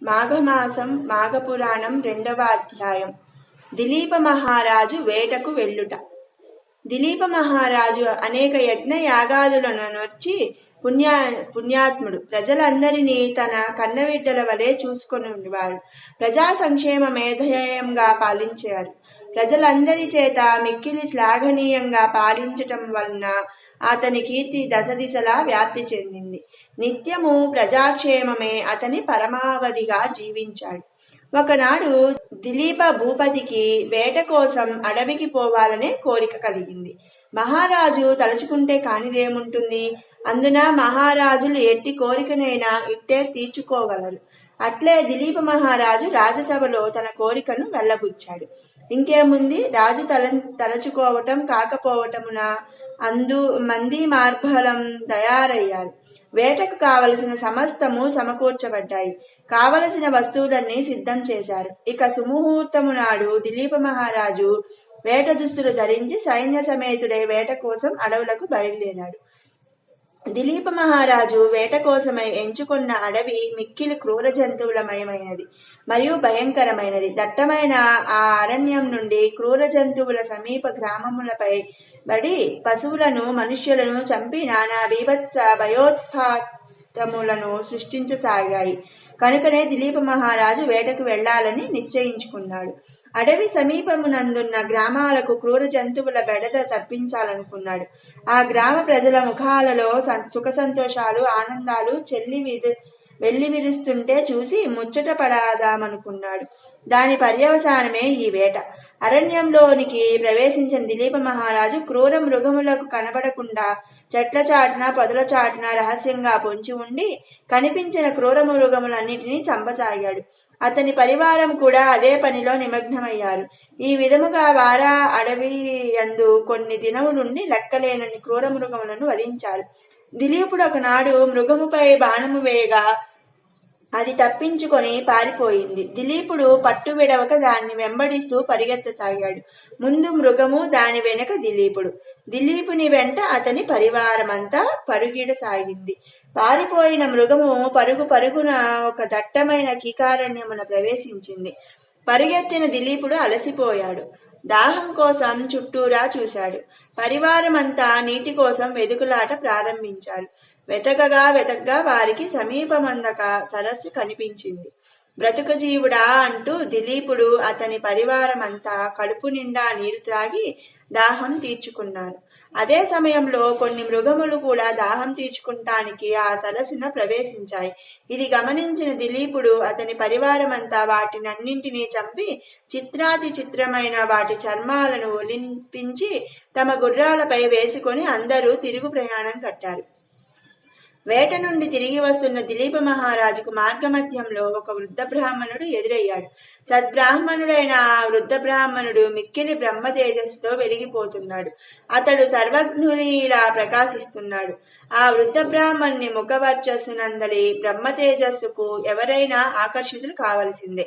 మాఘమాసం మాఘపురాణం 2వ అధ్యాయం. దిలీప మహారాజు వేటకు వెళ్ళుట. దిలీప మహారాజు అనేక యజ్ఞ యాగాదులను నొచ్చి పుణ్యాత్ముడు. ప్రజలందరినీ తన కన్నబిడ్డల వలె చూసుకొనివాడు. ప్రజా సంక్షేమమే ధ్యేయంగా పాలించారు. ప్రజలందరి చేత మిక్కిలి శ్లాఘనీయంగా పాలించటం వలన అతని కీర్తి దశ దిశలా వ్యాప్తి చెందింది. నిత్యము ప్రజాక్షేమమే అతని పరమావధిగా జీవించాడు. ఒకనాడు దిలీప భూపతికి వేట కోసం అడవికి పోవాలనే కోరిక కలిగింది. మహారాజు తలుచుకుంటే కానిదేముంటుంది? అందున మహారాజులు ఎట్టి కోరికనైనా ఇట్టే తీర్చుకోగలరు. అట్లే దిలీప మహారాజు రాజసభలో తన కోరికను వెళ్ళబుచ్చాడు. ఇంకేముంది, రాజు తలచుకోవటం కాకపోవటమున మంది మార్బలం తయారయ్యారు. వేటకు కావలసిన సమస్తము సమకూర్చబడ్డాయి. కావలసిన వస్తువులన్నీ సిద్ధం చేశారు. ఇక సుముహూర్తము నాడు దిలీప మహారాజు వేట దుస్తులు ధరించి సైన్య సమేతుడై వేట కోసం అడవులకు బయలుదేరాడు. దిలీప మహారాజు వేట కోసమై ఎంచుకున్న అడవి మిక్కిలి క్రూర జంతువులమయమైనది మరియు భయంకరమైనది. దట్టమైన ఆ అరణ్యం నుండి క్రూర జంతువుల సమీప గ్రామములపై బడి పశువులను మనుష్యులను చంపి నానా బీభత్స భయోత్పాతములను సృష్టించసాగాయి. కనుకనే దిలీప మహారాజు వేటకు వెళ్లాలని నిశ్చయించుకున్నాడు. అడవి సమీపమునందున్న గ్రామాలకు క్రూర జంతువుల బెడద తప్పించాలనుకున్నాడు. ఆ గ్రామ ప్రజల ముఖాలలో సుఖ సంతోషాలు ఆనందాలు వెల్లివిరుస్తుంటే చూసి ముచ్చట పడదామనుకున్నాడు. దాని పర్యవసానమే ఈ వేట. అరణ్యంలోనికి ప్రవేశించిన దిలీప మహారాజు క్రూర మృగములకు కనబడకుండా చెట్ల చాటున పొదల చాటున రహస్యంగా పొంచి ఉండి కనిపించిన క్రూర మృగములన్నిటినీ చంపసాగాడు. అతని పరివారం కూడా అదే పనిలో నిమగ్నమయ్యారు. ఈ విధముగా వారా అడవి యందు కొన్ని దినములుండి లెక్కలేనని క్రూర మృగములను వధించారు. దిలీపుడు ఒకనాడు మృగముపై బాణము వేయగా అది తప్పించుకొని పారిపోయింది. దిలీపుడు పట్టు విడవక దాన్ని వెంబడిస్తూ పరిగెత్తసాగాడు. ముందు మృగము, దాని వెనుక దిలీపుడు. దిలీపుని వెంట అతని పరివారమంతా పరుగిడసాగింది. పారిపోయిన మృగము పరుగున ఒక దట్టమైన కీకారణ్యమున ప్రవేశించింది. పరుగెత్తిన దిలీపుడు అలసిపోయాడు. దాహం కోసం చుట్టూరా చూశాడు. పరివారమంతా నీటి కోసం వెదుకులాట ప్రారంభించారు. వెతకగా వారికి సమీపమందక సరస్సు కనిపించింది. బ్రతుక జీవుడా అంటూ దిలీపుడు అతని పరివారమంతా కడుపు నిండా నీరు త్రాగి దాహం తీర్చుకున్నారు. అదే సమయంలో కొన్ని మృగములు కూడా దాహం తీర్చుకుంటానికి ఆ సరస్సున ప్రవేశించాయి. ఇది గమనించిన దిలీపుడు అతని పరివారమంతా వాటినన్నింటినీ చంపి చిత్రాతి చిత్రమైన వాటి చర్మాలను ఒలింపించి తమ గుర్రాలపై వేసుకొని అందరూ తిరుగు ప్రయాణం కట్టారు. వేట నుండి తిరిగి వస్తున్న దిలీప మహారాజుకు మార్గమధ్యంలో ఒక వృద్ధ బ్రాహ్మణుడు ఎదురయ్యాడు. సద్బ్రాహ్మణుడైన ఆ వృద్ధ బ్రాహ్మణుడు మిక్కిలి బ్రహ్మ తేజస్సుతో వెలిగిపోతున్నాడు. అతడు సర్వజ్ఞునిలా ప్రకాశిస్తున్నాడు. ఆ వృద్ధ బ్రాహ్మణుని ముఖవర్చస్సునందలి బ్రహ్మ తేజస్సుకు ఎవరైనా ఆకర్షితులు కావలసిందే.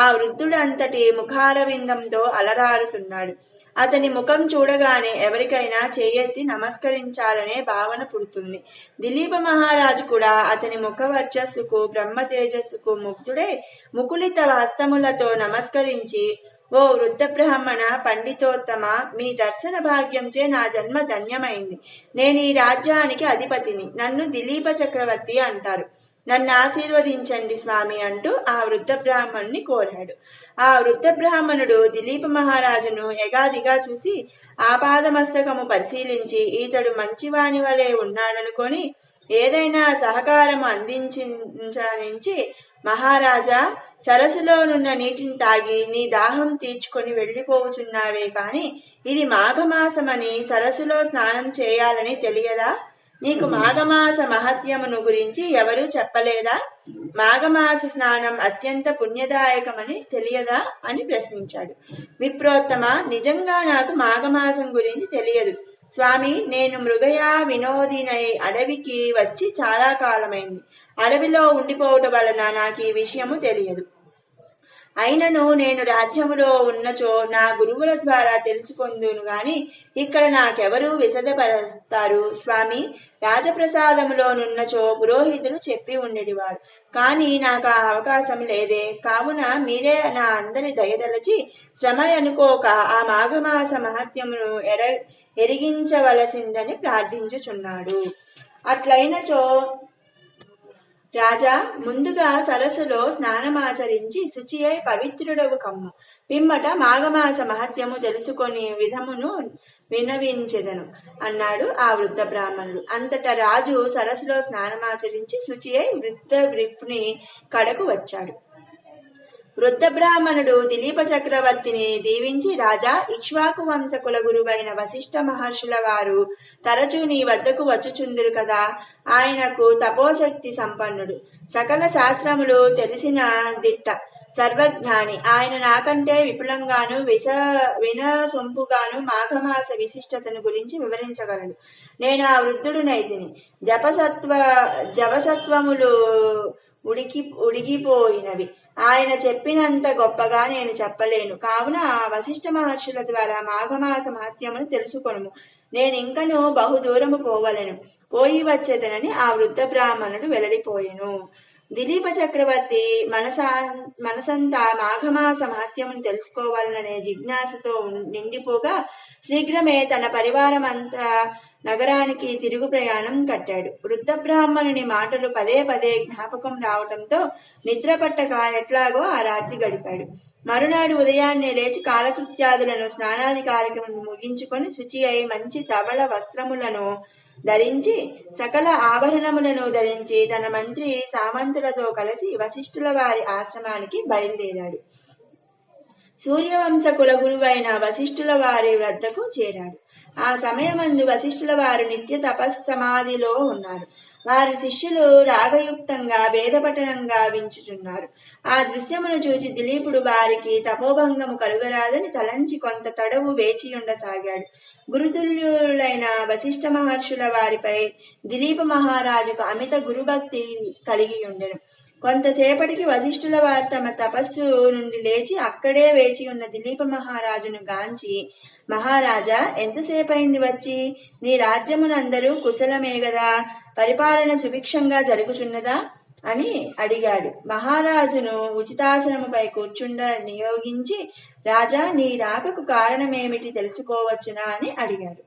ఆ వృద్ధుడు అంతటి ముఖారవిందంతో అలరారుతున్నాడు. అతని ముఖం చూడగానే ఎవరికైనా చేయెత్తి నమస్కరించాలనే భావన పుడుతుంది. దిలీప మహారాజు కూడా అతని ముఖ వర్చస్సుకు బ్రహ్మ తేజస్సుకు ముగ్ధుడై ముకులిత హస్తములతో నమస్కరించి, ఓ వృద్ధ బ్రాహ్మణ పండితోత్తమ, మీ దర్శన భాగ్యంచే నా జన్మ ధన్యమైంది. నేను ఈ రాజ్యానికి అధిపతిని. నన్ను దిలీప చక్రవర్తి అంటారు. నన్ను ఆశీర్వదించండి స్వామి అంటూ ఆ వృద్ధ బ్రాహ్మణుని కోరాడు. ఆ వృద్ధ బ్రాహ్మణుడు దిలీప మహారాజును ఎగాదిగా చూసి ఆపాదమస్తకము పరిశీలించి ఈతడు మంచివాని వలె ఉన్నాడనుకొని ఏదైనా సహకారము అందించనించి, మహారాజా, సరస్సులోనున్న నీటిని తాగి నీ దాహం తీర్చుకొని వెళ్ళిపోవుచున్నావే కాని ఇది మాఘమాసమని సరస్సులో స్నానం చేయాలని తెలియదా? నీకు మాఘమాస మహత్యమును గురించి ఎవరూ చెప్పలేదా? మాఘమాస స్నానం అత్యంత పుణ్యదాయకమని తెలియదా అని ప్రశ్నించాడు. విప్రోత్తమ, నిజంగా నాకు మాఘమాసం గురించి తెలియదు స్వామి. నేను మృగయా వినోదినై అడవికి వచ్చి చాలా కాలమైంది. అడవిలో ఉండిపోవటం వలన నాకు ఈ విషయము తెలియదు. అయినను నేను రాజ్యములో ఉన్నచో నా గురువుల ద్వారా తెలుసుకొందును గాని ఇక్కడ నాకెవరు విశదపరుస్తారు స్వామి. రాజప్రసాదములోనున్నచో పురోహితులు చెప్పి ఉండేటివారు, కాని నాకు ఆ అవకాశం లేదే. కావున మీరే నా అందరి దయదలచి శ్రమ అనుకోక ఆ మాఘమాస మహత్యమును ఎరిగించవలసిందని ప్రార్థించుచున్నాడు. అట్లయినచో రాజా, ముందుగా సరస్సులో స్నానమాచరించి శుచి అయి పవిత్రుడవు కమ్ము. పిమ్మట మాఘమాస మహత్యము తెలుసుకొని విధమును వినవించెదను అన్నాడు ఆ వృద్ధ బ్రాహ్మణుడు. అంతటా రాజు సరస్సులో స్నానమాచరించి శుచి అయి వృద్ధ విప్ని కడకు వచ్చాడు. వృద్ధ బ్రాహ్మణుడు దిలీప చక్రవర్తిని దీవించి, రాజా, ఇక్ష్వాకు వంశ కుల గురువైన వశిష్ఠ మహర్షుల వారు తరచూ నీ వద్దకు వచ్చుచుందురు కదా. ఆయనకు తపోశక్తి సంపన్నుడు, సకల శాస్త్రములు తెలిసిన దిట్ట, సర్వజ్ఞాని. ఆయన నాకంటే విపులంగాను వినసొంపుగాను మాఘమాస విశిష్టతను గురించి వివరించగలడు. నేను ఆ వృద్ధుడునైతిని. జవసత్వములు ఉడిగిపోయినవి. ఆయన చెప్పినంత గొప్పగా నేను చెప్పలేను. కావున ఆ వశిష్ఠ మహర్షుల ద్వారా మాఘమాస మహత్యమును తెలుసుకొనుము. నేనింకను బహుదూరము పోవలెను, పోయి వచ్చేదనని ఆ వృద్ధ బ్రాహ్మణుడు వెల్లడిపోయెను. దిలీప చక్రవర్తి మనసంతా మాఘమాస మహత్యమును తెలుసుకోవాలనే జిజ్ఞాసతో నిండిపోగా శీఘ్రమే తన పరివారమంతా నగరానికి తిరుగు ప్రయాణం కట్టాడు. వృద్ధ బ్రాహ్మణుని మాటలు పదే పదే జ్ఞాపకం రావటంతో నిద్ర పట్టక ఎట్లాగో ఆ రాత్రి గడిపాడు. మరునాడు ఉదయాన్నే లేచి కాలకృత్యాదులను స్నానాది కార్యక్రమం ముగించుకొని శుచి అయి మంచి ధవళ వస్త్రములను ధరించి సకల ఆభరణములను ధరించి తన మంత్రి సామంతులతో కలిసి వశిష్ఠుల వారి ఆశ్రమానికి బయలుదేరాడు. సూర్యవంశ కులగురువైన వశిష్ఠుల వారి వద్దకు చేరాడు. ఆ సమయమందు వశిష్ఠుల వారు నిత్య తపస్సమాధిలో ఉన్నారు. వారి శిష్యులు రాగయుక్తంగా వేదపఠనంగా వించుచున్నారు. ఆ దృశ్యమును చూచి దిలీపుడు వారికి తపోభంగము కలుగరాదని తలంచి కొంత తడవు వేచియుండసాగాడు. గురుతుల్యులైన వశిష్ఠ మహర్షుల వారిపై దిలీప మహారాజుకు అమిత గురుభక్తి కలిగి ఉండెను. కొంతసేపటికి వశిష్ఠుల వారు తమ తపస్సు నుండి లేచి అక్కడే వేచి ఉన్న దిలీప మహారాజును గాంచి, మహారాజా, ఎంతసేపైంది వచ్చి? నీ రాజ్యమునందరూ కుశలమే గదా? పరిపాలన సుభిక్షంగా జరుగుచున్నదా అని అడిగాడు. మహారాజును ఉచితాసనముపై కూర్చుండ నియోగించి, రాజా, నీ రాకకు కారణమేమిటి తెలుసుకోవచ్చునా అని అడిగాడు.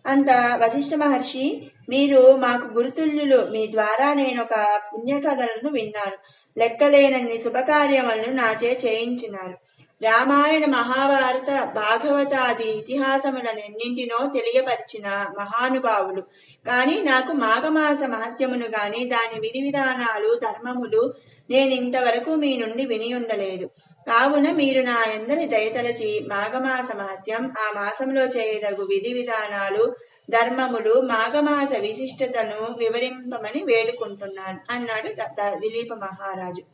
అంత వశిష్ఠ మహర్షి, మీరు మాకు గురుతుల్యులు. మీ ద్వారా నేనొక పుణ్యకథలను విన్నాను. లెక్కలేనన్ని శుభకార్యములను నాచే చేయించినారు. రామాయణ, మహాభారత, భాగవతాది ఇతిహాసములనెన్నింటినో తెలియపరిచిన మహానుభావులు. కాని నాకు మాఘమాస మహత్యమును గాని దాని విధి విధానాలు, ధర్మములు నేనింతవరకు మీ నుండి వినియుండలేదు. కావున మీరు నా యందరి దయతలచి మాఘమాస మహత్యం, ఆ మాసంలో చేయదగు విధి విధానాలు, ధర్మములు, మాఘమాస విశిష్టతను వివరింపమని వేడుకుంటున్నాను అన్నాడు దిలీప మహారాజు.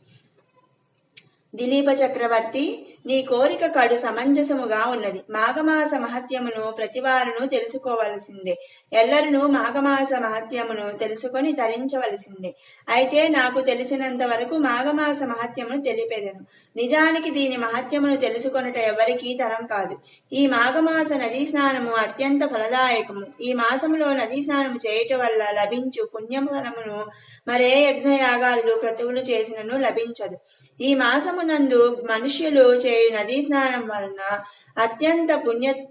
దిలీప చక్రవర్తి, నీ కోరిక కడు సమంజసముగా ఉన్నది. మాఘమాస మహత్యమును ప్రతివారును తెలుసుకోవలసిందే. ఎల్లరును మాఘమాస మహత్యమును తెలుసుకొని ధరించవలసిందే. అయితే నాకు తెలిసినంత వరకు మాఘమాస మహత్యమును తెలిపేదను. నిజానికి దీని మహత్యమును తెలుసుకొనుట ఎవరికీ తరం కాదు. ఈ మాఘమాస నదీ స్నానము అత్యంత ఫలదాయకము. ఈ మాసములో నదీ స్నానము చేయటం వల్ల లభించు పుణ్యఫలమును మరే యజ్ఞయాగాదులు క్రతువులు చేసినను లభించదు. ఈ మాసమునందు మనుష్యులు చేయు నదీ స్నానం వలన అత్యంత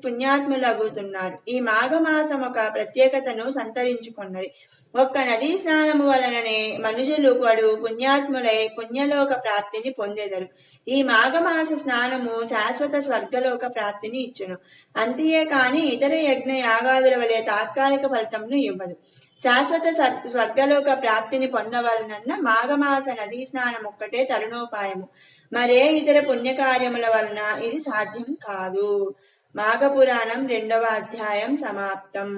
పుణ్యాత్ములగుతున్నారు. ఈ మాఘమాసం ఒక ప్రత్యేకతను సంతరించుకున్నది. ఒక్క నదీ స్నానము వలననే మనుషులు కడు పుణ్యాత్ములై పుణ్యలోక ప్రాప్తిని పొందెదరు. ఈ మాఘమాస స్నానము శాశ్వత స్వర్గలోక ప్రాప్తిని ఇచ్చును. అంతే కాని ఇతర యజ్ఞ యాగాదుల వలె తాత్కాలిక ఫలితమును ఇవ్వదు. శాశ్వత స్వర్గలోక ప్రాప్తిని పొందవలనన్న మాఘమాస నదీ స్నానం ఒక్కటే తరుణోపాయము. మరే ఇతర పుణ్యకార్యముల వలన ఇది సాధ్యం కాదు. మాఘపురాణం 2వ అధ్యాయం సమాప్తం.